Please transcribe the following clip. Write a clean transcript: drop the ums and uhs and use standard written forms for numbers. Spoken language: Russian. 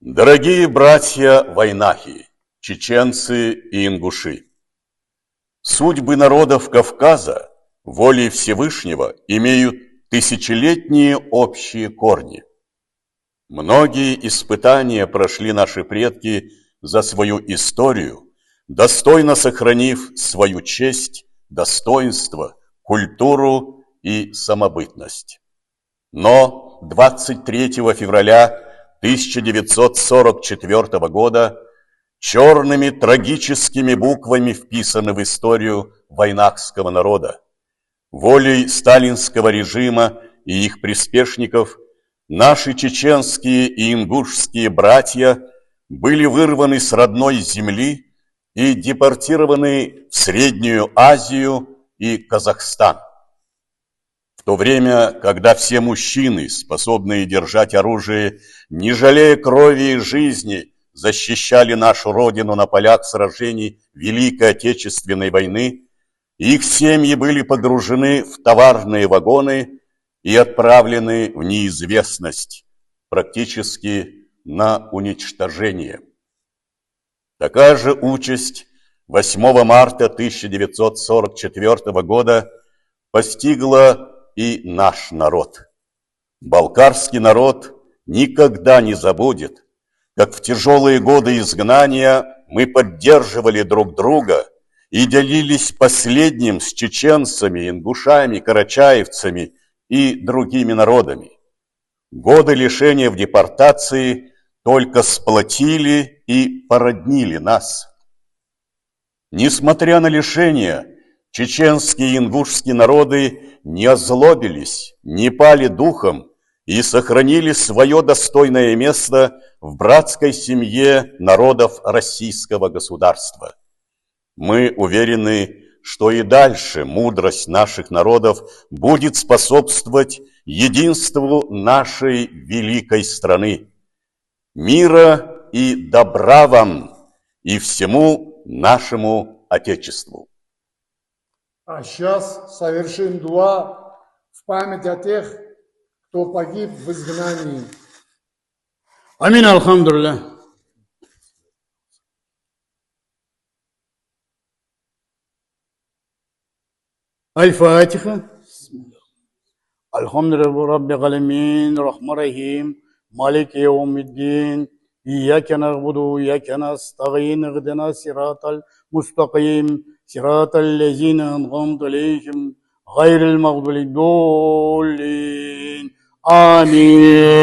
Дорогие братья-вайнахи, чеченцы и ингуши, судьбы народов Кавказа волей Всевышнего имеют тысячелетние общие корни. Многие испытания прошли наши предки за свою историю, достойно сохранив свою честь, достоинство, культуру и самобытность. Но 23 февраля 1944 года черными трагическими буквами вписаны в историю вайнахского народа. Волей сталинского режима и их приспешников наши чеченские и ингушские братья были вырваны с родной земли и депортированы в Среднюю Азию и Казахстан. В то время, когда все мужчины, способные держать оружие, не жалея крови и жизни, защищали нашу родину на полях сражений Великой Отечественной войны, их семьи были погружены в товарные вагоны и отправлены в неизвестность, практически на уничтожение. Такая же участь 8 марта 1944 года постигла и наш народ. Балкарский народ никогда не забудет, как в тяжелые годы изгнания мы поддерживали друг друга и делились последним с чеченцами, ингушами, карачаевцами и другими народами. Годы лишения в депортации только сплотили и породнили нас. Несмотря на лишения, чеченские и ингушские народы не озлобились, не пали духом и сохранили свое достойное место в братской семье народов российского государства. Мы уверены, что и дальше мудрость наших народов будет способствовать единству нашей великой страны. Мира и добра вам и всему нашему Отечеству. А сейчас совершим дуа в память о тех, кто погиб в изгнании. Амин, алхамдулилlah. Аль-Фатиха. Алхамдулилlah, Рабби галамин, Рахман Рахим, Малик Яумиддин, Ияка нагбуду, Ияка настагин, Ихдина сиратал мустаким, сиратал лазина ан'амта алейхим, гайрил магдуби алейхим. Амин.